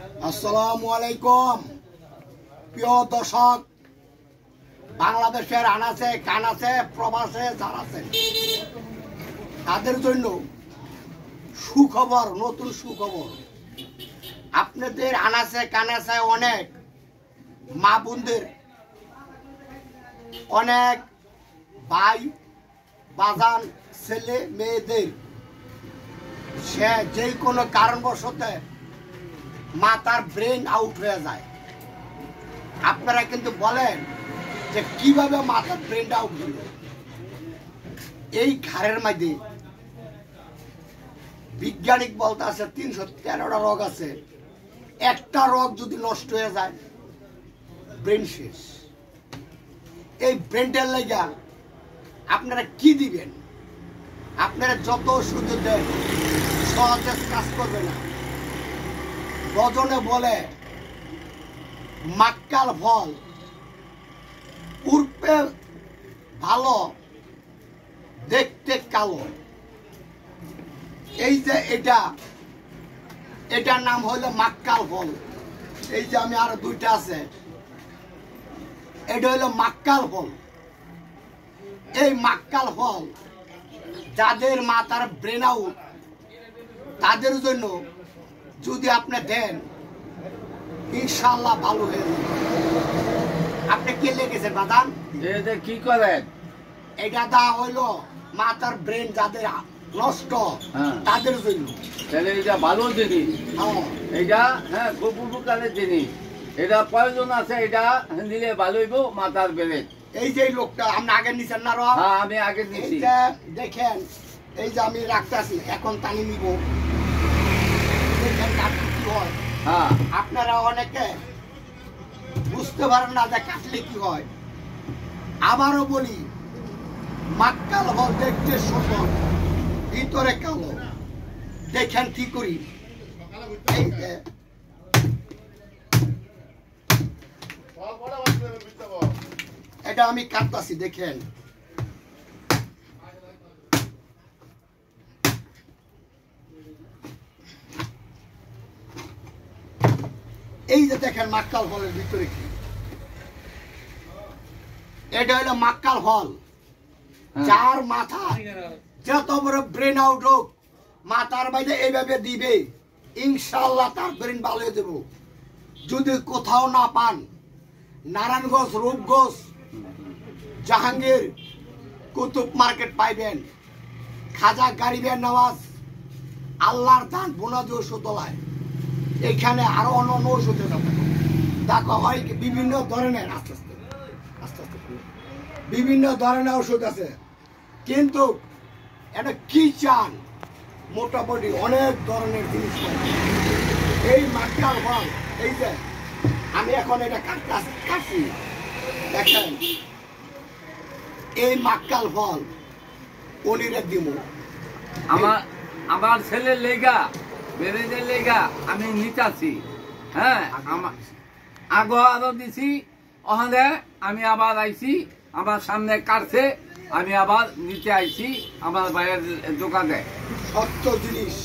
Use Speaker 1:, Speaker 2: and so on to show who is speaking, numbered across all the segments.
Speaker 1: আসসালামু আলাইকুম প্রিয় দর্শক, বাংলাদেশের আনাচে কানাচে প্রবাসে যারা আছেন তাদের জন্য সুখবর, নতুন সুখবর। আপনাদের আনাচে কানাচে অনেক মা বোনদের, অনেক ভাই বাজান ছেলে মেয়েদের সে যে কোনো কারণবশত মাথার ব্রেন আউট হয়ে যায়। আপনারা কিন্তু বলেন যে কিভাবে মাথার ব্রেন আউট হল। এই ঘাড়ের মধ্যে বিজ্ঞানিক বলতে আছে 313টা রোগ আছে। একটা রোগ যদি নষ্ট হয়ে যায় ব্রেন শেষ। এই ব্রেনটার লাগা আপনারা কি দিবেন? আপনারা যত ওষুধ দেন সহজে কাজ করবে না। বজনে বলে মাক্কাল ফল উর্পে ভালো, দেখতে কালো। এই যে এটার নাম হলো মাক্কাল ফল। এই যে আমি আরো দুইটা আছে, এটা হলো মাক্কাল ফল। এই মাক্কাল ফল যাদের মাথার ব্রেন আউট তাদের জন্য যদি আপনি দেন ইনশাআল্লাহ ভালো হয়ে যাবে। আপনি কে লেগেছেন বাদান?
Speaker 2: এটা কি করেন?
Speaker 1: এটা দা হইলো মাথার ব্রেন যাদের নষ্ট তাদের জন্য।
Speaker 2: তাহলে এটা ভালো জিনিস। এটা খুব উপকারের জিনিস। এটা প্রয়োজন আছে, এটা দিলে ভালো হইব মাথার ব্রেন।
Speaker 1: এই যে লোকটা আপনি আগে নিছেন না?
Speaker 2: হ্যাঁ, আমি আগে নিছি।
Speaker 1: দেখেন এই যে আমি রাখতেছি, এখন টানি নিব। আপনারা অনেকে বুঝতে পারেন না যে কাটলে কি হয়। আবারও বলি, মাক্কাল ফল দেখতে সুন্দর, ভিতরে কালো। দেখেন কি করি, এই যে এটা আমি কাটতাছি, দেখেন এই যে দেখেন মাক্কাল ফলের ভিতরে কি। এটা হলো মাক্কাল ফল। যার মাথা যত বড় ব্রেন আউট হোক, মাথার বাইরে এইভাবে দিবে ইনশাআল্লাহ তার ব্রেন ভালো হয়ে যাবো। যদি কোথাও না পান, নারায়ণগঞ্জ, রূপগঞ্জ, জাহাঙ্গীর, কুতুব মার্কেট পাইবেন। খাজা গারিবের নওয়াজ, আল্লাহর দান, বোনাদি ওষুধলায়। এখানে আরো অন্য ওষুধের দেখো হয় বিভিন্ন ধরনের, আস্তে আস্তে আস্তে আস্তে বিভিন্ন ধরনের ওষুধ আছে। কিন্তু এটা কি চান, মোটামুটি অনেক ধরনের জিনিস। এই মাক্কাল ফল, এই যে আমি এখন এটা কাটছি, দেখেন এই মাক্কাল ফল পনিরে দিব।
Speaker 2: আমার ছেলের লেগা, বেরেদের লেগা আমি নিতাছি। হ্যাঁ, আগে আরো দিছি, ওখানে আমি আবার আইছি, আমার সামনে কাটছে, আমি আবার নিতে আইছি আমার ভাইয়ের দোকানে।
Speaker 1: সত্য জিনিস,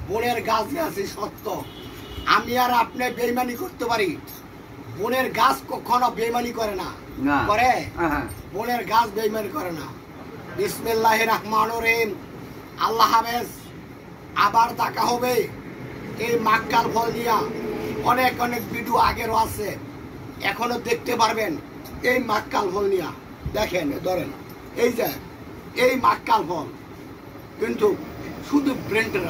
Speaker 1: বোনের গাছ আছে সত্য। আমি আর আপনি বেইমানি করতে পারি, বোনের গাছ কখনো বেইমানি করে না। করে? বোনের গাছ বেইমানি করে না। বিসমিল্লাহির রহমানির রহিম। আল্লাহ হাফেজ। আবার দেখা হবে এই মাক্কাল ফল নিয়ে। অনেক অনেক ভিডিও আগেরও আছে, এখনো দেখতে পারবেন এই মাক্কাল ফল নিয়ে। দেখেন, ধরেন এই যে এই মাক্কাল ফল, কিন্তু শুধু ব্রেনটা